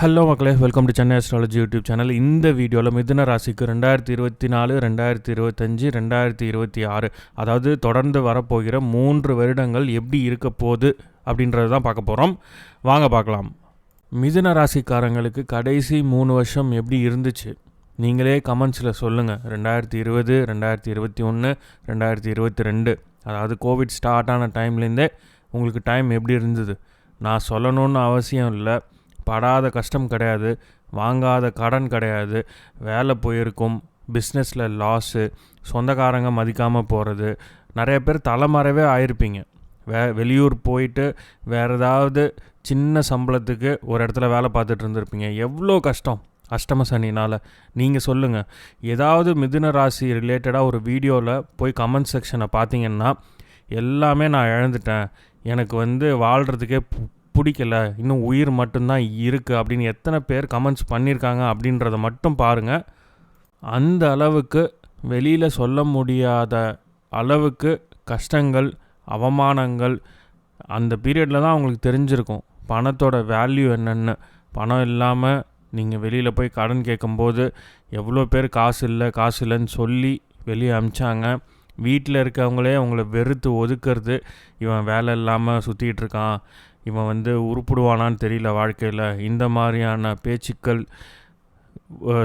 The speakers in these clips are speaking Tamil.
ஹலோ மக்களே, welcome to Chennai astrology YouTube channel. இந்த வீடியோவில் மிதுன ராசிக்கு 2024, 2025, 2026 அதாவது தொடர்ந்து வரப்போகிற 3 வருடங்கள் எப்படி இருக்க போகுது அப்படின்றது தான் பார்க்க போகிறோம். வாங்க பார்க்கலாம். மிதுன ராசிக்காரங்களுக்கு கடைசி 3 வருஷம் எப்படி இருந்துச்சு நீங்களே கமெண்ட்ஸில் சொல்லுங்கள். 2020, 2021, 2022 அதாவது கோவிட் ஸ்டார்ட் ஆன டைம்லேருந்தே உங்களுக்கு டைம் எப்படி இருந்தது நான் சொல்லணுன்னு அவசியம் இல்லை. படாத கஷ்டம் கிடையாது, வாங்காத கடன் கிடையாது, வேலை போயிருக்கும், பிஸ்னஸில் லாஸு, சொந்தக்காரங்க மதிக்காமல் போகிறது, நிறைய பேர் தலைமறைவே ஆயிருப்பீங்க. வெளியூர் போயிட்டு வேறு ஏதாவது சின்ன சம்பளத்துக்கு ஒரு இடத்துல வேலை பார்த்துட்டு இருந்திருப்பீங்க. எவ்வளோ கஷ்டம் அஷ்டம சனினால். நீங்கள் சொல்லுங்கள், ஏதாவது மிதுன ராசி ரிலேட்டடாக ஒரு வீடியோவில் போய் கமெண்ட் செக்ஷனை பார்த்தீங்கன்னா எல்லாமே நான் இழந்துட்டேன், எனக்கு வாழ்கிறதுக்கே பிடிக்கல, இன்னும் உயிர் மட்டும்தான் இருக்குது அப்படின்னு எத்தனை பேர் கமெண்ட்ஸ் பண்ணியிருக்காங்க அப்படின்றத மட்டும் பாருங்கள். அந்த அளவுக்கு வெளியில் சொல்ல முடியாத அளவுக்கு கஷ்டங்கள், அவமானங்கள் அந்த பீரியடில் தான் அவங்களுக்கு தெரிஞ்சிருக்கும் பணத்தோட வேல்யூ என்னென்னு. பணம் இல்லாமல் நீங்கள் வெளியில் போய் கடன் கேட்கும்போது எவ்வளோ பேர் காசு இல்லைன்னு சொல்லி வெளியே அனுப்பிச்சாங்க. வீட்டில் இருக்கவங்களே அவங்கள வெறுத்து ஒதுக்கிறது, இவன் வேலை இல்லாமல் சுற்றிக்கிட்டு இருக்கான், இவன் உருப்பிடுவானான்னு தெரியல வாழ்க்கையில், இந்த மாதிரியான பேச்சுக்கள்,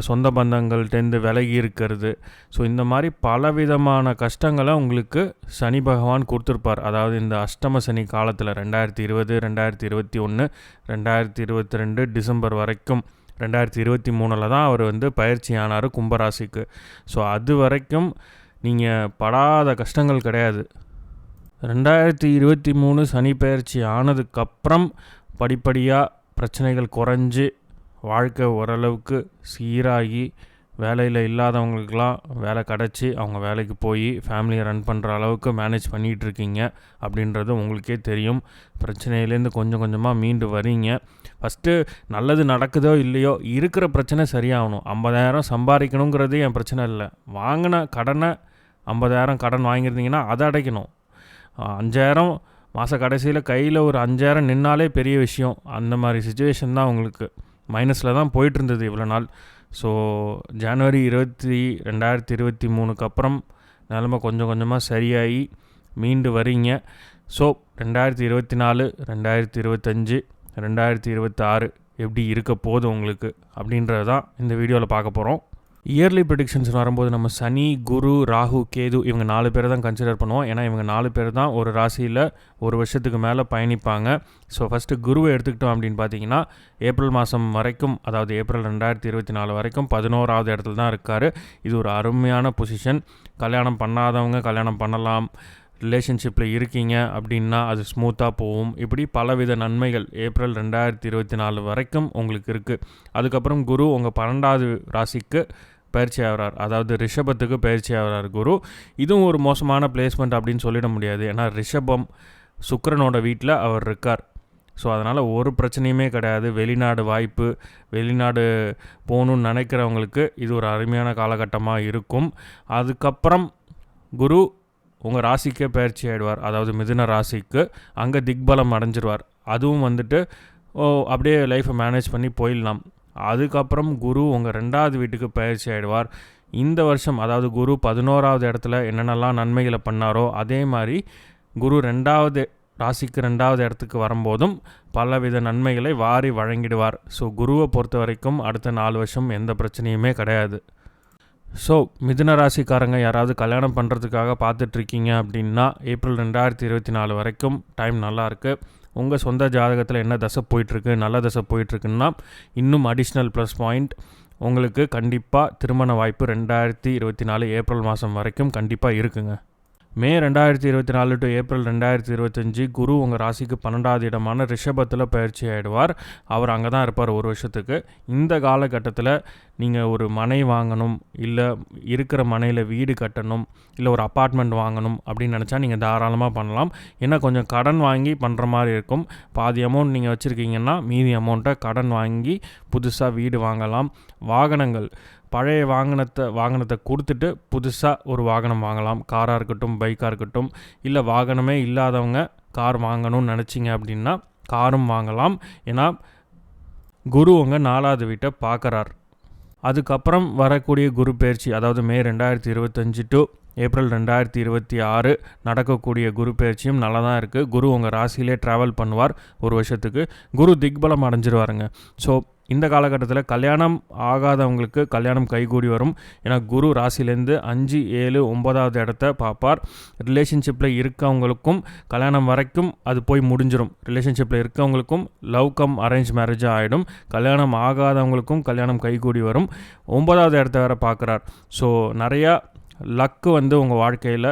சொந்த பந்தங்கள்டேருந்து விலகி இருக்கிறது. ஸோ இந்த மாதிரி பலவிதமான கஷ்டங்களை உங்களுக்கு சனி பகவான் கொடுத்துருப்பார். அதாவது இந்த அஷ்டம சனி காலத்தில் 2020, 2021, 2022 டிசம்பர் வரைக்கும், 2023 தான் அவர் பயிற்சி ஆனார் கும்பராசிக்கு. ஸோ அது வரைக்கும் நீங்கள் படாத கஷ்டங்கள் கிடையாது. 2023 சனி பயிற்சி ஆனதுக்கப்புறம் படிப்படியாக பிரச்சனைகள் குறைஞ்சி வாழ்க்கை ஓரளவுக்கு சீராகி வேலையில் இல்லாதவங்களுக்கெல்லாம் வேலை கிடச்சி அவங்க வேலைக்கு போய் ஃபேமிலியை ரன் பண்ணுற அளவுக்கு மேனேஜ் பண்ணிகிட்ருக்கீங்க அப்படின்றது உங்களுக்கே தெரியும். பிரச்சனையிலேருந்து கொஞ்சம் கொஞ்சமாக மீண்டு வரீங்க. ஃபஸ்ட்டு நல்லது நடக்குதோ இல்லையோ இருக்கிற பிரச்சனை சரியாகணும். 50,000 சம்பாதிக்கணுங்கிறது என் பிரச்சனை இல்லை. வாங்கின கடனை 50,000 கடன் வாங்கியிருந்தீங்கன்னா அதை அடைக்கணும். 5,000 மாத கடைசியில் கையில் ஒரு 5,000 நின்னாலே பெரிய விஷயம். அந்த மாதிரி சிச்சுவேஷன் தான் உங்களுக்கு மைனஸில் தான் போயிட்டுருந்தது இவ்வளோ நாள். ஸோ ஜனவரி 20, 2023 அப்புறம் நிலமை கொஞ்சம் கொஞ்சமாக சரியாகி மீண்டு வரீங்க. ஸோ 2024, 2025, 2026 எப்படி இருக்க போகுது உங்களுக்கு அப்படின்றது தான் இந்த வீடியோவில் பார்க்க போகிறோம். இயர்லி ப்ரெடிக்ஷன்ஸ் வரும்போது நம்ம சனி, குரு, ராகு, கேது இவங்க 4 பேரை தான் கன்சிடர் பண்ணுவோம். ஏன்னா இவங்க 4 பேர் தான் ஒரு ராசியில் ஒரு வருஷத்துக்கு மேலே பயணிப்பாங்க. ஸோ ஃபஸ்ட்டு குருவை எடுத்துக்கிட்டோம் அப்படின்னு பார்த்தீங்கன்னா ஏப்ரல் மாதம் வரைக்கும், அதாவது ஏப்ரல் 2024 வரைக்கும் 11வது இடத்துல தான் இருக்கார். இது ஒரு அருமையான பொசிஷன். கல்யாணம் பண்ணாதவங்க கல்யாணம் பண்ணலாம், ரிலேஷன்ஷிப்பில் இருக்கீங்க அப்படின்னா அது ஸ்மூத்தாக போகும். இப்படி பலவித நன்மைகள் ஏப்ரல் 2024 வரைக்கும் உங்களுக்கு இருக்குது. அதுக்கப்புறம் குரு உங்கள் 12வது ராசிக்கு பயிற்சி ஆகிறார், அதாவது ரிஷபத்துக்கு பயிற்சி ஆகிறார் குரு. இதுவும் ஒரு மோசமான பிளேஸ்மெண்ட் அப்படின்னு சொல்லிட முடியாது. ஏன்னா ரிஷபம் சுக்கிரனோட வீட்டில் அவர் இருக்கார். ஸோ அதனால் ஒரு பிரச்சனையுமே கிடையாது. வெளிநாடு வாய்ப்பு, வெளிநாடு போகணுன்னு நினைக்கிறவங்களுக்கு இது ஒரு அருமையான காலகட்டமாக இருக்கும். அதுக்கப்புறம் குரு உங்கள் ராசிக்கே பயிற்சி ஆகிடுவார், அதாவது மிதுன ராசிக்கு. அங்கே திக்பலம் அடைஞ்சிருவார். அதுவும் அப்படியே லைஃப்பை மேனேஜ் பண்ணி போயிடலாம். அதுக்கப்புறம் குரு உங்கள் 2வது வீட்டுக்கு பயிற்சி ஆகிடுவார். இந்த வருஷம் அதாவது குரு 11வது இடத்துல என்னென்னலாம் நன்மைகளை பண்ணாரோ அதே மாதிரி குரு 2வது ராசிக்கு 2வது இடத்துக்கு வரும்போதும் பலவித நன்மைகளை வாரி வழங்கிடுவார். ஸோ குருவை பொறுத்த வரைக்கும் அடுத்த 4 வருஷம் எந்த பிரச்சனையுமே கிடையாது. ஸோ மிதுன ராசிக்காரங்க யாராவது கல்யாணம் பண்ணுறதுக்காக பார்த்துட்ருக்கீங்க அப்படின்னா ஏப்ரல் 2024 வரைக்கும் டைம் நல்லாயிருக்கு. உங்கள் சொந்த ஜாதகத்தில் என்ன தசை போயிட்டுருக்கு, நல்ல தசை போயிட்டுருக்குன்னா இன்னும் அடிஷ்னல் ப்ளஸ் பாயிண்ட் உங்களுக்கு கண்டிப்பாக திருமண வாய்ப்பு 2024 ஏப்ரல் மாதம் வரைக்கும் கண்டிப்பாக இருக்குங்க. மே 2024 டு ஏப்ரல் 2025 குரு உங்கள் ராசிக்கு 12வது இடமான ரிஷபத்தில் பயிற்சி ஆகிடுவார். அவர் அங்கே தான் இருப்பார் ஒரு வருஷத்துக்கு. இந்த காலகட்டத்தில் நீங்கள் ஒரு மனை வாங்கணும், இல்லை இருக்கிற மனையில் வீடு கட்டணும், இல்லை ஒரு அப்பார்ட்மெண்ட் வாங்கணும் அப்படின்னு நினச்சா நீங்கள் தாராளமாக பண்ணலாம். ஏன்னா கொஞ்சம் கடன் வாங்கி பண்ணுற மாதிரி இருக்கும். பாதி அமௌண்ட் நீங்கள் வச்சுருக்கீங்கன்னா மீதி அமௌண்ட்டை கடன் வாங்கி புதுசாக வீடு வாங்கலாம். வாகனங்கள் பழைய வாகனத்தை கொடுத்துட்டு புதுசாக ஒரு வாகனம் வாங்கலாம். காராக இருக்கட்டும், பைக்காக இருக்கட்டும். இல்லை வாகனமே இல்லாதவங்க கார் வாங்கணும்னு நினச்சிங்க அப்படின்னா காரும் வாங்கலாம். ஏன்னா குரு உங்கள் 4வது வீட்டை பார்க்குறார். அதுக்கப்புறம் வரக்கூடிய குரு பெயர்ச்சி, அதாவது மே 2025 டு ஏப்ரல் 2026 நடக்கக்கூடிய குரு பெயர்ச்சியும் நல்லா தான் இருக்குது. குரு உங்கள் ராசியிலே ட்ராவல் பண்ணுவார் ஒரு வருஷத்துக்கு. குரு திக்பலம் அடைஞ்சிருவாருங்க. ஸோ இந்த காலகட்டத்தில் கல்யாணம் ஆகாதவங்களுக்கு கல்யாணம் கைகூடி வரும். ஏன்னா குரு ராசிலேருந்து 5, 7, 9வது இடத்த பார்ப்பார். ரிலேஷன்ஷிப்பில் இருக்கவங்களுக்கும் கல்யாணம் வரைக்கும் அது போய் முடிஞ்சிடும். ரிலேஷன்ஷிப்பில் இருக்கவங்களுக்கும் லவ் கம் அரேஞ்ச் மேரேஜாக ஆகிடும். கல்யாணம் ஆகாதவங்களுக்கும் கல்யாணம் கைகூடி வரும். 9வது இடத்த வேறு பார்க்குறார். ஸோ நிறையா லக்கு வந்து உங்கள் வாழ்க்கையில்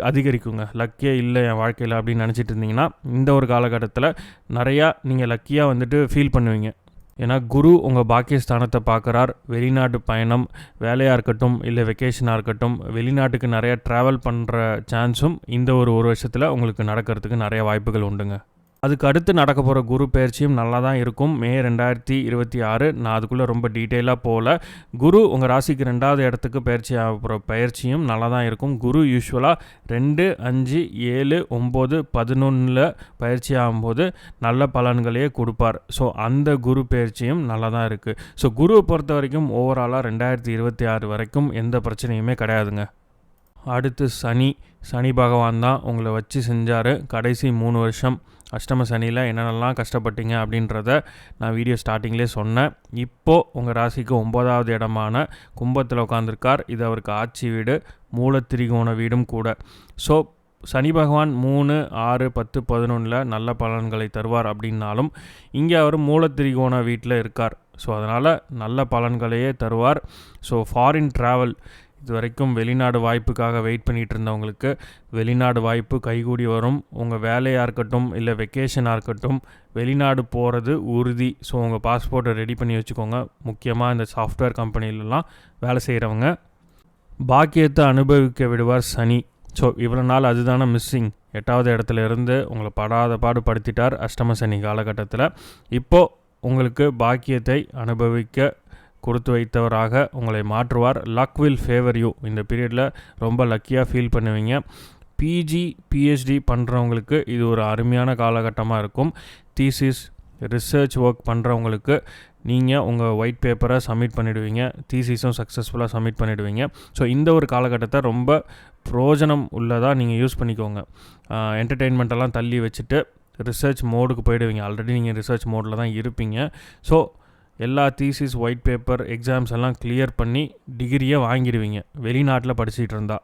அதிகரிக்குங்க. லக்கே இல்லை என் வாழ்க்கையில் அப்படின்னு நினச்சிட்டு இருந்தீங்கன்னா இந்த ஒரு காலகட்டத்தில் நிறையா நீங்கள் லக்கியாக வந்துட்டு ஃபீல் பண்ணுவீங்க. ஏன்னா குரு உங்கள் பாக்கியஸ்தானத்தை பார்க்குறார். வெளிநாட்டு பயணம், வேலையாக இருக்கட்டும் இல்லை வெக்கேஷனாக இருக்கட்டும், வெளிநாட்டுக்கு நிறையா ட்ராவல் பண்ணுற சான்ஸும் இந்த ஒரு வருஷத்தில் உங்களுக்கு நடக்கிறதுக்கு நிறைய வாய்ப்புகள் உண்டுங்க. அதுக்கு அடுத்து நடக்க போகிற குரு பயிற்சியும் நல்லா தான் இருக்கும். மே 2026. நான் அதுக்குள்ளே ரொம்ப டீட்டெயிலாக போகல. குரு உங்கள் ராசிக்கு 2வது இடத்துக்கு பயிற்சி ஆக போகிற பயிற்சியும் நல்லா தான் இருக்கும். குரு யூஸ்வலாக 2, 5, 7, 9, 11 பயிற்சி ஆகும்போது நல்ல பலன்களையே கொடுப்பார். ஸோ அந்த குரு பயிற்சியும் நல்லா தான் இருக்குது. ஸோ குருவை பொறுத்த வரைக்கும் ஓவராலாக 2026 வரைக்கும் எந்த பிரச்சனையுமே கிடையாதுங்க. அடுத்து சனி பகவான் தான் உங்களை வச்சு செஞ்சார் கடைசி 3 வருஷம். அஷ்டம சனியில் என்னென்னலாம் கஷ்டப்பட்டீங்க அப்படின்றத நான் வீடியோ ஸ்டார்டிங்லேயே சொன்னேன். இப்போது உங்கள் ராசிக்கு 9வது இடமான கும்பத்தில் உட்காந்துருக்கார். இது அவருக்கு ஆட்சி வீடு, மூலத்திரிகோண வீடும் கூட. ஸோ சனி பகவான் 3, 6, 10, 11 நல்ல பலன்களை தருவார் அப்படின்னாலும் இங்கே அவர் மூலத்திரிகோண வீட்டில் இருக்கார். ஸோ அதனால் நல்ல பலன்களையே தருவார். ஸோ ஃபாரின் ட்ராவல், இது வரைக்கும் வெளிநாடு வாய்ப்புக்காக வெயிட் பண்ணிகிட்டு இருந்தவங்களுக்கு வெளிநாடு வாய்ப்பு கைகூடி வரும். உங்கள் வேலையாக இருக்கட்டும் இல்லை வெக்கேஷனாக இருக்கட்டும், வெளிநாடு போகிறது உறுதி. ஸோ உங்கள் பாஸ்போர்ட்டை ரெடி பண்ணி வச்சுக்கோங்க. முக்கியமாக இந்த சாஃப்ட்வேர் கம்பெனிலலாம் வேலை செய்கிறவங்க. பாக்கியத்தை அனுபவிக்க விடுவார் சனி. ஸோ இவ்வளோ நாள் அதுதானே மிஸ்ஸிங். 8வது இடத்துல இருந்து உங்களை படாத பாடுபடுத்திட்டார் அஷ்டம சனி காலகட்டத்தில். இப்போது உங்களுக்கு பாக்கியத்தை அனுபவிக்க கொடுத்து வைத்தவராக உங்களை மாற்றுவார். Luck will favour you. இந்த பீரியடில் ரொம்ப லக்கியாக ஃபீல் பண்ணுவீங்க. பிஜி, பிஹெச்டி பண்ணுறவங்களுக்கு இது ஒரு அருமையான காலகட்டமாக இருக்கும். தீசிஸ், ரிசர்ச் ஒர்க் பண்ணுறவங்களுக்கு நீங்கள் உங்கள் ஒயிட் பேப்பரை சப்மிட் பண்ணிவிடுவீங்க. தீசிஸும் சக்ஸஸ்ஃபுல்லாக சப்மிட் பண்ணிவிடுவீங்க. ஸோ இந்த ஒரு காலகட்டத்தை ரொம்ப பிரயோஜனம் உள்ளதாக நீங்கள் யூஸ் பண்ணிக்கோங்க. என்டர்டெயின்மெண்ட்டெல்லாம் தள்ளி வச்சுட்டு ரிசர்ச் மோடுக்கு போயிடுவீங்க. ஆல்ரெடி நீங்கள் ரிசர்ச் மோடில் தான் இருப்பீங்க. ஸோ எல்லா தீசிஸ், ஒயிட் பேப்பர், எக்ஸாம்ஸ் எல்லாம் கிளியர் பண்ணி டிகிரியை வாங்கிடுவீங்க வெளிநாட்டில் படிச்சுட்டு இருந்தால்.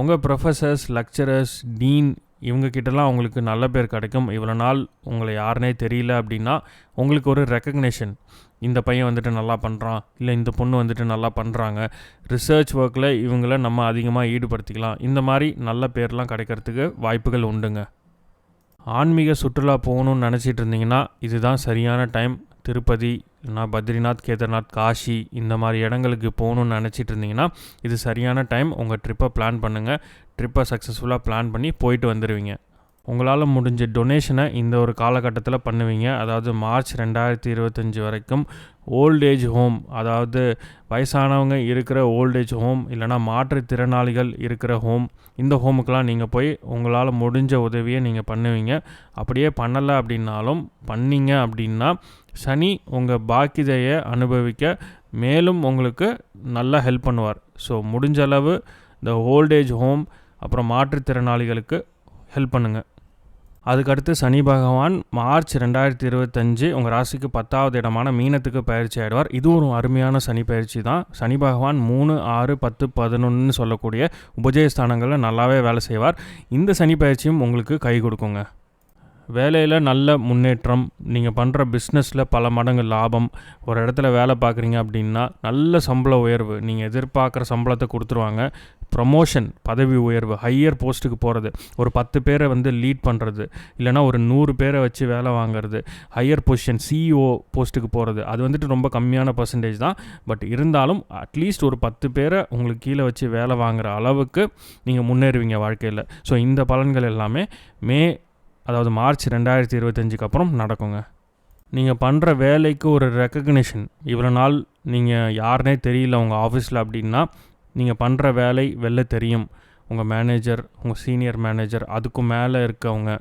உங்கள் ப்ரொஃபஸர்ஸ், லெக்சரர்ஸ், டீன் இவங்கக்கிட்டலாம் உங்களுக்கு நல்ல பேர் கிடைக்கும். இவ்வளோ நாள் உங்களை யாருனே தெரியல அப்படின்னா உங்களுக்கு ஒரு ரெக்கக்னேஷன். இந்த பையன் வந்துட்டு நல்லா பண்ணுறான், இல்லை இந்த பொண்ணு வந்துட்டு நல்லா பண்ணுறாங்க, ரிசர்ச் ஒர்க்கில் இவங்கள நம்ம அதிகமாக ஈடுபடுத்திக்கலாம். இந்த மாதிரி நல்ல பேர்லாம் கிடைக்கிறதுக்கு வாய்ப்புகள் உண்டுங்க. ஆன்மீக சுற்றுலா போகணுன்னு நினச்சிட்டு இருந்தீங்கன்னா இதுதான் சரியான டைம். திருப்பதி, இல்லைனா பத்ரிநாத், கேதார்நாத், காஷி இந்த மாதிரி இடங்களுக்கு போகணுன்னு நினச்சிட்டு இருந்தீங்கன்னா இது சரியான டைம். உங்கள் ட்ரிப்பை பிளான் பண்ணுங்கள். ட்ரிப்பை சக்ஸஸ்ஃபுல்லாக பிளான் பண்ணி போயிட்டு வந்துடுவீங்க. உங்களால் முடிஞ்ச டொனேஷனை இந்த ஒரு காலகட்டத்தில் பண்ணுவீங்க. அதாவது மார்ச் 2025 வரைக்கும் ஓல்டேஜ் ஹோம், அதாவது வயசானவங்க இருக்கிற ஓல்டேஜ் ஹோம் இல்லைனா மாற்றுத்திறனாளிகள் இருக்கிற ஹோம், இந்த ஹோமுக்கெலாம் நீங்கள் போய் உங்களால் முடிஞ்ச உதவியை நீங்கள் பண்ணுவீங்க. அப்படியே பண்ணலை அப்படின்னாலும் பண்ணீங்க அப்படின்னா சனி உங்கள் பாக்கியதையை அனுபவிக்க மேலும் உங்களுக்கு நல்லா ஹெல்ப் பண்ணுவார். ஸோ முடிஞ்ச அளவு இந்த ஓல்டேஜ் ஹோம் அப்புறம் மாற்றுத்திறனாளிகளுக்கு ஹெல்ப் பண்ணுங்கள். அதுக்கடுத்து சனி பகவான் மார்ச் 2025 உங்கள் ராசிக்கு 10வது இடமான மீனத்துக்கு பயிற்சி ஆகிடுவார். இது ஒரு அருமையான சனி பயிற்சி தான். சனி பகவான் 3, 6, 10, 11 சொல்லக்கூடிய உபஜயஸ்தானங்களில் நல்லாவே வேலை செய்வார். இந்த சனி பயிற்சியும் உங்களுக்கு கை கொடுக்குங்க. வேலையில் நல்ல முன்னேற்றம், நீங்கள் பண்ணுற பிஸ்னஸில் பல மடங்கு லாபம். ஒரு இடத்துல வேலை பார்க்குறீங்க அப்படின்னா நல்ல சம்பள உயர்வு, நீங்கள் எதிர்பார்க்குற சம்பளத்தை கொடுத்துருவாங்க. ப்ரமோஷன், பதவி உயர்வு, ஹையர் போஸ்ட்டுக்கு போகிறது, ஒரு 10 பேரை லீட் பண்ணுறது, இல்லைனா ஒரு 100 பேரை வச்சு வேலை வாங்குறது, ஹையர் பொசிஷன் சிஇஓ போஸ்ட்டுக்கு போகிறது. அது ரொம்ப கம்மியான பர்சன்டேஜ் தான். பட் இருந்தாலும் அட்லீஸ்ட் ஒரு 10 பேரை உங்களுக்கு கீழே வச்சு வேலை வாங்குகிற அளவுக்கு நீங்கள் முன்னேறுவீங்க வாழ்க்கையில். ஸோ இந்த பலன்கள் எல்லாமே அதாவது மார்ச் 2025 அப்புறம் நடக்குங்க. நீங்கள் பண்ணுற வேலைக்கு ஒரு ரெக்கக்னிஷன். இவ்வளோ நாள் நீங்கள் யாருனே தெரியல உங்கள் ஆஃபீஸில் அப்படின்னா நீங்கள் பண்ணுற வேலை வெளில தெரியும். உங்கள் மேனேஜர், உங்கள் சீனியர் மேனேஜர், அதுக்கும் மேலே இருக்கவங்க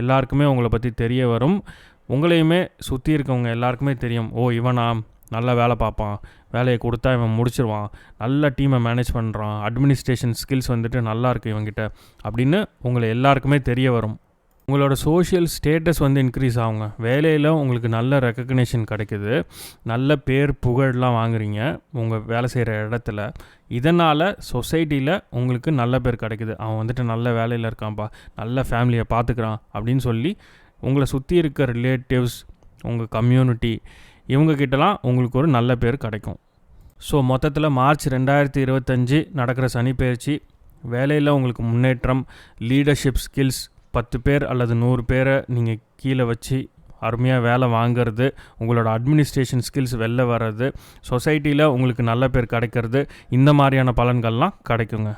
எல்லாருக்குமே உங்களை பற்றி தெரிய வரும். உங்களையுமே சுற்றி இருக்கவங்க எல்லாருக்குமே தெரியும், ஓ இவனா நல்லா வேலை பார்ப்பான், வேலையை கொடுத்தா இவன் முடிச்சிருவான், நல்ல டீமை மேனேஜ் பண்ணுறான், அட்மினிஸ்ட்ரேஷன் ஸ்கில்ஸ் வந்துட்டு நல்லா இருக்குது இவங்கிட்ட அப்படின்னு உங்களை எல்லாருக்குமே தெரிய வரும். உங்களோட சோஷியல் ஸ்டேட்டஸ் வந்து இன்க்ரீஸ் ஆகுங்க. வேலையில் உங்களுக்கு நல்ல ரெக்கக்னேஷன் கிடைக்குது, நல்ல பேர் புகழெலாம் வாங்குறீங்க உங்கள் வேலை செய்கிற இடத்துல. இதனால் சொசைட்டியில் உங்களுக்கு நல்ல பேர் கிடைக்குது. அவன் வந்துட்டு நல்ல வேலையில் இருக்கான்ப்பா, நல்ல ஃபேமிலியை பார்த்துக்கிறான் அப்படின்னு சொல்லி உங்களை சுற்றி இருக்க ரிலேட்டிவ்ஸ், உங்கள் கம்யூனிட்டி, இவங்கக்கிட்டலாம் உங்களுக்கு ஒரு நல்ல பேர் கிடைக்கும். ஸோ மொத்தத்தில் மார்ச் 2025 நடக்கிற சனி பெயர்ச்சி வேலையில் உங்களுக்கு முன்னேற்றம், லீடர்ஷிப் ஸ்கில்ஸ், 10 பேர் அல்லது 100 பேரை நீங்கள் கீழே வச்சு அருமையாக வேலை வாங்கிறது, உங்களோட அட்மினிஸ்ட்ரேஷன் ஸ்கில்ஸ் வெளில வர்றது, சொசைட்டியில் உங்களுக்கு நல்ல பேர் கிடைக்கிறது, இந்த மாதிரியான பலன்கள்லாம் கிடைக்குங்க.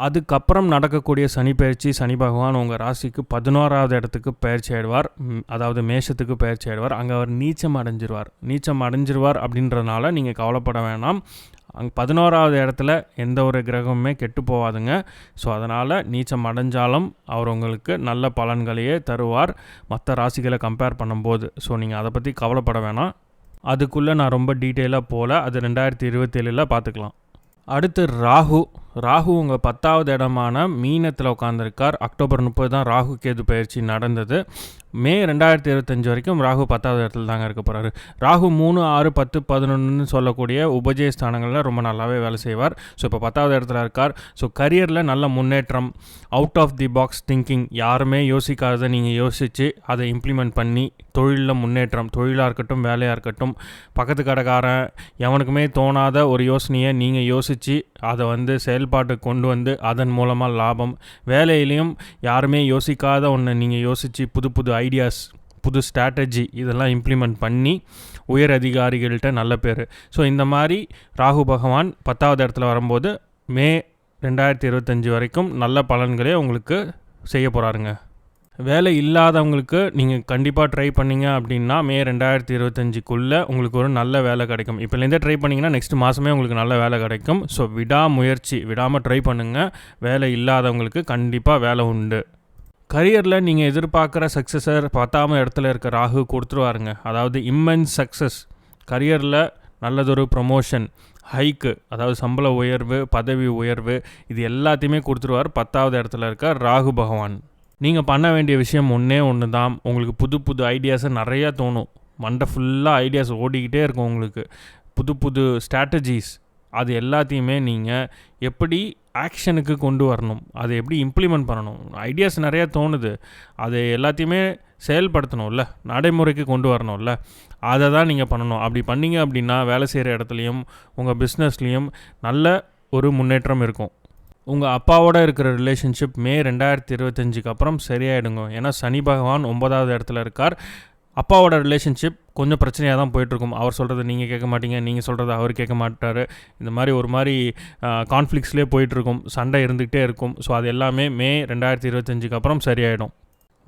அதுக்கப்புறம் நடக்கக்கூடிய சனி பயிற்சி, சனி பகவான் உங்கள் ராசிக்கு 11வது இடத்துக்கு பயிற்சி ஆகிடுவார், அதாவது மேஷத்துக்கு பயிற்சி ஆகிடுவார். அங்கே அவர் நீச்சம் அடைஞ்சிருவார் அப்படின்றதுனால நீங்கள் கவலைப்பட வேணாம். அங்கே 11வது இடத்துல எந்த ஒரு கிரகமுமே கெட்டு போகாதுங்க. ஸோ அதனால் நீச்சம் அடைஞ்சாலும் அவர் உங்களுக்கு நல்ல பலன்களையே தருவார் மற்ற ராசிகளை கம்பேர் பண்ணும்போது. ஸோ நீங்கள் அதை பற்றி கவலைப்பட வேணாம். அதுக்குள்ளே நான் ரொம்ப டீட்டெயிலாக போகல, அது 2027 பார்த்துக்கலாம். அடுத்து ராகு உங்கள் 10வது இடமான மீனத்தில் உட்காந்துருக்கார். அக்டோபர் 30 தான் ராகு கேது பயிற்சி நடந்தது. மே 2025 வரைக்கும் ராகு 10வது இடத்துல தாங்க இருக்க போகிறாரு. ராகு 3, 6, 10, 11 சொல்லக்கூடிய உபஜய ஸ்தானங்களில் ரொம்ப நல்லாவே வேலை செய்வார். ஸோ இப்போ 10வது இடத்துல இருக்கார். ஸோ கரியரில் நல்ல முன்னேற்றம், out of the box thinking, யாருமே யோசிக்காத நீங்கள் யோசித்து அதை இம்ப்ளிமெண்ட் பண்ணி தொழிலில் முன்னேற்றம், தொழிலாக இருக்கட்டும் வேலையாக இருக்கட்டும், பக்கத்து கடைக்காரன் எவனுக்குமே தோணாத ஒரு யோசனையை நீங்கள் யோசித்து அதை வந்து செயல்பாட்டுக்கு கொண்டு வந்து அதன் மூலமாக லாபம், வேலையிலையும் யாருமே யோசிக்காத ஒன்று நீங்கள் யோசித்து புது ஐடியாஸ், புது ஸ்ட்ராட்டஜி இதெல்லாம் இம்ப்ளிமெண்ட் பண்ணி உயர் அதிகாரிகள்கிட்ட நல்ல பேர். ஸோ இந்த மாதிரி ராகு பகவான் 10வது இடத்துல வரும்போது மே 2025 வரைக்கும் நல்ல பலன்களே உங்களுக்கு செய்ய போகிறாருங்க. வேலை இல்லாதவங்களுக்கு நீங்கள் கண்டிப்பாக ட்ரை பண்ணிங்க அப்படின்னா மே 2025க்குள்ளே உங்களுக்கு ஒரு நல்ல வேலை கிடைக்கும். இப்போலேருந்தே ட்ரை பண்ணிங்கன்னா நெக்ஸ்ட் மாதமே உங்களுக்கு நல்ல வேலை கிடைக்கும். ஸோ விடாமல் ட்ரை பண்ணுங்கள். வேலை இல்லாதவங்களுக்கு கண்டிப்பாக வேலை உண்டு. கரியரில் நீங்கள் எதிர்பார்க்குற சக்ஸஸர் 10ஆம் இடத்துல இருக்க ராகு கொடுத்துருவாருங்க. அதாவது இம்மென்ஸ் சக்ஸஸ், கரியரில் நல்லதொரு ப்ரமோஷன், ஹைக்கு, அதாவது சம்பள உயர்வு, பதவி உயர்வு, இது எல்லாத்தையுமே கொடுத்துருவார் 10வது இடத்துல இருக்க ராகு பகவான். நீங்கள் பண்ண வேண்டிய விஷயம் ஒன்று தான். உங்களுக்கு புது ஐடியாஸை நிறையா தோணும். மண்டை ஃபுல்லாக ஐடியாஸ் ஓடிக்கிட்டே இருக்கும் உங்களுக்கு. புது ஸ்ட்ராட்டஜிஸ், அது எல்லாத்தையுமே நீங்கள் எப்படி ஆக்ஷனுக்கு கொண்டு வரணும், அதை எப்படி இம்ப்ளிமெண்ட் பண்ணணும். ஐடியாஸ் நிறையா தோணுது, அதை எல்லாத்தையுமே செயல்படுத்தணும்ல, நடைமுறைக்கு கொண்டு வரணும்ல, அதை தான் நீங்கள் பண்ணணும். அப்படி பண்ணிங்க அப்படின்னா வேலை செய்கிற இடத்துலையும் உங்கள் பிஸ்னஸ்லேயும் நல்ல ஒரு முன்னேற்றம் இருக்கும். உங்கள் அப்பாவோட இருக்கிற ரிலேஷன்ஷிப் மே 2025க்கு அப்புறம் சரியாயிடுங்க. ஏன்னா சனி பகவான் 9வது இடத்துல இருக்கார். அப்பாவோட ரிலேஷன்ஷிப் கொஞ்சம் பிரச்சனையாக தான் போயிட்டுருக்கும். அவர் சொல்கிறது நீங்கள் கேட்க மாட்டீங்க, நீங்கள் சொல்கிறது அவர் கேட்க மாட்டார். இந்த மாதிரி ஒரு மாதிரி கான்ஃப்ளிக்ஸ்லேயே போயிட்டுருக்கும், சண்டை இருந்துகிட்டே இருக்கும். ஸோ அது எல்லாமே மே 2025க்கு அப்புறம் சரியாயிடும்.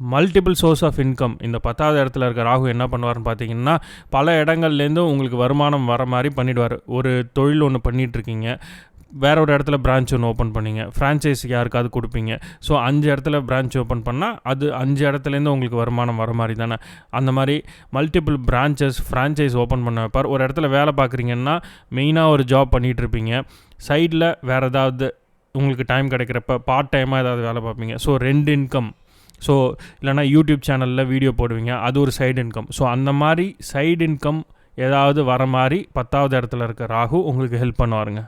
மல்டிபிள் சோர்ஸ் ஆஃப் இன்கம், இந்த 10வது இடத்துல இருக்க ராகு என்ன பண்ணுவார்னு பார்த்தீங்கன்னா, பல இடங்கள்லேருந்து உங்களுக்கு வருமானம் வர மாதிரி பண்ணிவிடுவார். ஒரு தொழில் ஒன்று பண்ணிகிட்ருக்கீங்க, வேற ஒரு இடத்துல பிரான்ச் ஒன்று ஓப்பன் பண்ணிங்க, ஃப்ரான்ச்சைஸுக்கு யாருக்காவது கொடுப்பீங்க. ஸோ 5 இடத்துல பிரான்ச் ஓப்பன் பண்ணால் அது 5 இடத்துலேருந்து உங்களுக்கு வருமானம் வர மாதிரி தானே. அந்த மாதிரி மல்டிபிள் பிரான்ச்சஸ், ஃப்ரான்ச்சைஸ் ஓப்பன் பண்ண வைப்பார். ஒரு இடத்துல வேலை பார்க்குறீங்கன்னா மெயினாக ஒரு ஜாப் பண்ணிகிட்ருப்பீங்க, சைடில் வேறு ஏதாவது உங்களுக்கு டைம் கிடைக்கிறப்ப பார்ட் டைமாக ஏதாவது வேலை பார்ப்பீங்க. So 2 income. ஸோ இல்லைனா யூடியூப் சேனலில் வீடியோ போடுவீங்க, அது ஒரு சைடு இன்கம். ஸோ அந்த மாதிரி சைடு இன்கம் ஏதாவது வர மாதிரி 10வது இடத்துல இருக்க ராகு உங்களுக்கு ஹெல்ப் பண்ணுவாருங்க.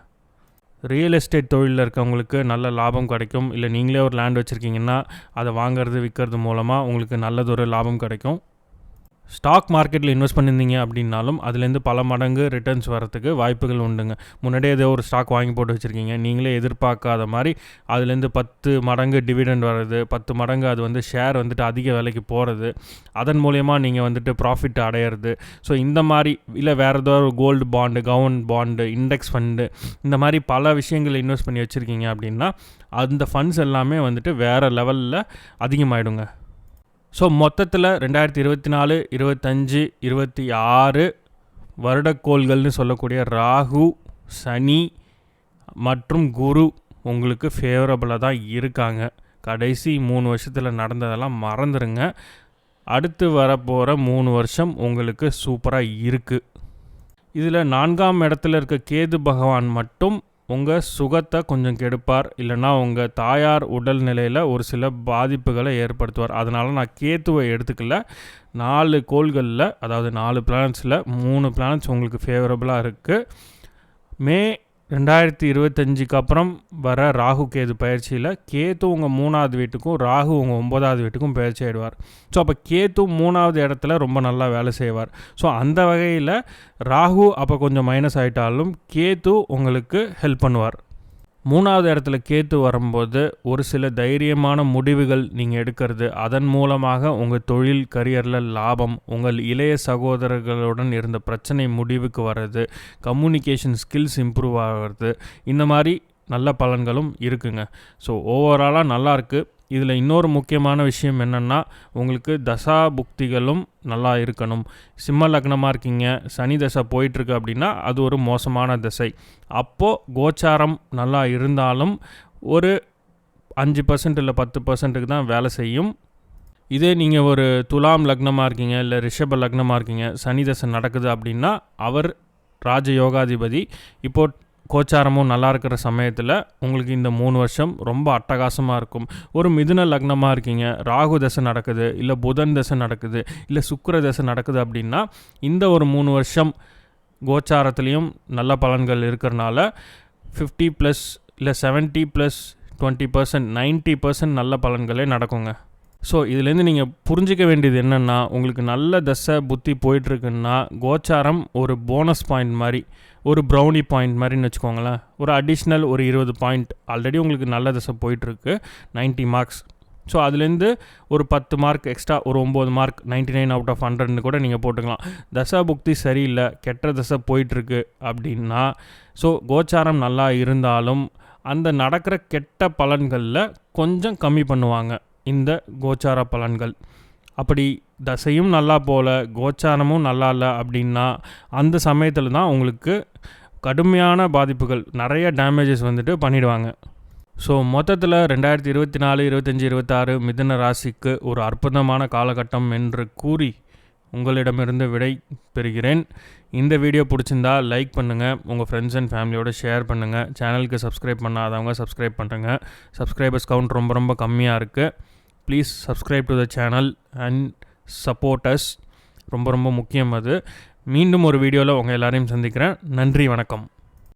ரியல் எஸ்டேட் தொழிலில் இருக்கவங்களுக்கு நல்ல லாபம் கிடைக்கும். இல்லை நீங்களே ஒரு லேண்ட் வச்சுருக்கீங்கன்னா அதை வாங்கிறது விற்கிறது மூலமாக உங்களுக்கு நல்லதொரு லாபம் கிடைக்கும். ஸ்டாக் மார்க்கெட்டில் இன்வெஸ்ட் பண்ணியிருந்தீங்க அப்படின்னாலும் அதுலேருந்து பல மடங்கு ரிட்டர்ன்ஸ் வரத்துக்கு வாய்ப்புகள் உண்டுங்க. முன்னாடியே ஏதோ ஒரு ஸ்டாக் வாங்கி போட்டு வச்சுருக்கீங்க, நீங்களே எதிர்பார்க்காத மாதிரி அதுலேருந்து 10 மடங்கு டிவிடெண்ட் வர்றது, 10 மடங்கு அது வந்து ஷேர் வந்துட்டு அதிக விலைக்கு போகிறது, அதன் மூலயமா நீங்கள் வந்துட்டு ப்ராஃபிட் அடையிறது. ஸோ இந்த மாதிரி இல்லை வேறு ஏதோ ஒரு gold bond, government bond, index fund, இந்த மாதிரி பல விஷயங்கள் இன்வெஸ்ட் பண்ணி வச்சுருக்கீங்க அப்படின்னா அந்த ஃபண்ட்ஸ் எல்லாமே வந்துட்டு வேறு லெவலில் அதிகமாகிடுங்க. ஸோ மொத்தத்தில் 2024, 25, 26 வருடக்கோள்கள்னு சொல்லக்கூடிய ராகு, சனி மற்றும் குரு உங்களுக்கு ஃபேவரபுளாக தான் இருக்காங்க. கடைசி 3 வருஷத்தில் நடந்ததெல்லாம் மறந்துடுங்க. அடுத்து வரப்போகிற 3 வருஷம் உங்களுக்கு சூப்பராக இருக்குது. இதில் 4ஆம் இடத்துல இருக்க கேது பகவான் மட்டும் உங்கள் சுகத்தை கொஞ்சம் கெடுப்பார், இல்லைனா உங்கள் தாயார் உடல்நிலையில் ஒரு சில பாதிப்புகளை ஏற்படுத்துவார். அதனால் நான் கேத்துவை எடுத்துக்கல. 4 கோள்களில், அதாவது 4 பிளானட்ஸில் 3 பிளானட்ஸ் உங்களுக்கு ஃபேவரபுளாக இருக்குது. மே 2025க்கு அப்புறம் வர ராகு கேது பயிற்சியில் கேத்து உங்கள் 3வது வீட்டுக்கும் ராகு உங்கள் 9வது வீட்டுக்கும் பயிற்சி ஆகிடுவார். ஸோ அப்போ கேத்து 3வது இடத்துல ரொம்ப நல்லா வேலை செய்வார். ஸோ அந்த வகையில் ராகு அப்போ கொஞ்சம் மைனஸ் ஆகிட்டாலும் கேத்து உங்களுக்கு ஹெல்ப் பண்ணுவார். 3வது இடத்துல கேத்து வரும்போது ஒரு சில தைரியமான முடிவுகள் நீங்கள் எடுக்கிறது, அதன் மூலமாக உங்கள் தொழில் கரியரில் லாபம், உங்கள் இளைய சகோதரர்களுடன் இருந்த பிரச்சனை முடிவுக்கு வர்றது, கம்யூனிகேஷன் ஸ்கில்ஸ் இம்ப்ரூவ் ஆகிறது, இந்த மாதிரி நல்ல பலன்களும் இருக்குங்க. ஸோ ஓவராலாக நல்லாயிருக்கு. இதில் இன்னொரு முக்கியமான விஷயம் என்னென்னா, உங்களுக்கு தசா புக்திகளும் நல்லா இருக்கணும். சிம்ம லக்னமாக இருக்கீங்க, சனி தசை போயிட்டுருக்கு அப்படின்னா அது ஒரு மோசமான தசை. அப்போது கோச்சாரம் நல்லா இருந்தாலும் ஒரு 5% இல்லை 10%க்கு தான் வேலை செய்யும். இதே நீங்கள் ஒரு துலாம் லக்னமாக இருக்கீங்க, இல்லை ரிஷப லக்னமாக இருக்கீங்க, சனி தசை நடக்குது அப்படின்னா அவர் ராஜயோகாதிபதி. இப்போது கோச்சாரமும் நல்லா இருக்கிற சமயத்தில் உங்களுக்கு இந்த 3 வருஷம் ரொம்ப அட்டகாசமாக இருக்கும். ஒரு மிதுன லக்னமாக இருக்கீங்க, ராகு தசை நடக்குது, இல்லை புதன் தசை நடக்குது, இல்லை சுக்கிர தசை நடக்குது அப்படின்னா இந்த ஒரு 3 வருஷம் கோச்சாரத்துலேயும் நல்ல பலன்கள் இருக்கிறனால 50+ இல்லை 70+ 20% 90% நல்ல பலன்களே நடக்குங்க. ஸோ இதுலேருந்து நீங்கள் புரிஞ்சிக்க வேண்டியது என்னென்னா, உங்களுக்கு நல்ல தசை புத்தி போயிட்டுருக்குன்னா கோச்சாரம் ஒரு போனஸ் பாயிண்ட் மாதிரி, ஒரு ப்ரௌனி பாயிண்ட் மாதிரின்னு வச்சுக்கோங்களேன். ஒரு அடிஷ்னல் ஒரு 20 பாயிண்ட். ஆல்ரெடி உங்களுக்கு நல்ல தசை போயிட்டுருக்கு 90 மார்க்ஸ். ஸோ அதுலேருந்து ஒரு 10 மார்க் எக்ஸ்ட்ரா, ஒரு 9 மார்க் 99/100ன்னு கூட நீங்கள் போட்டுக்கலாம். தசா புக்தி சரியில்லை, கெட்ட தசை போயிட்டுருக்கு அப்படின்னா, ஸோ கோச்சாரம் நல்லா இருந்தாலும் அந்த நடக்கிற கெட்ட பலன்களில் கொஞ்சம் கம்மி பண்ணுவாங்க இந்த கோச்சார பலன்கள். அப்படி தசையும் நல்லா போல, கோச்சாரமும் நல்லா இல்லை அப்படின்னா அந்த சமயத்தில் தான் உங்களுக்கு கடுமையான பாதிப்புகள், நிறைய டேமேஜஸ் வந்துட்டு பண்ணிடுவாங்க. ஸோ மொத்தத்தில் 2024, 25, 26 மிதுன ராசிக்கு ஒரு அற்புதமான காலகட்டம் என்று கூறி உங்களிடமிருந்து விடை பெறுகிறேன். இந்த வீடியோ பிடிச்சிருந்தா லைக் பண்ணுங்கள், உங்கள் ஃப்ரெண்ட்ஸ் அண்ட் ஃபேமிலியோடு ஷேர் பண்ணுங்கள். சேனலுக்கு சப்ஸ்கிரைப் பண்ணாதவங்க சப்ஸ்கிரைப் பண்ணுங்கள். சப்ஸ்கிரைபர்ஸ் கவுண்ட் ரொம்ப ரொம்ப கம்மியாக இருக்குது. Please subscribe to the channel and support us. ரொம்ப ரொம்ப முக்கியம் அது. மீண்டும் ஒரு வீடியோவில் உங்கள் எல்லாரையும் சந்திக்கிறேன். நன்றி, வணக்கம்.